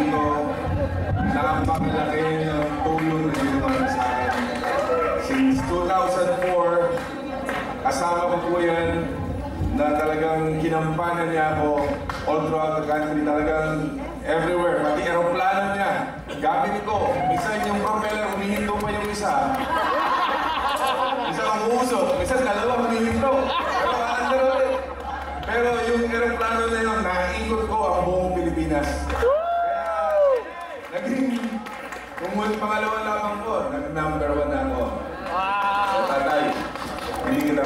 dito. Napakalaki ng tulong na ginawa sa akin. Since 2004, kasama ko po yan na talagang kinampanan niya ako all throughout the country, talagang everywhere, pati aeroplano niya. Gamit ko. Minsan yung propeller, humihinto pa yung isa. Isa ang usok, minsan dalawa humihinto. Pero aandar ulit. Pero yung aeroplano na yun, naikot ko ang buong Pilipinas. Kaya, naging, kung pangalawa lamang ko, nag-number 1 na ako. So, tatay, hindi kita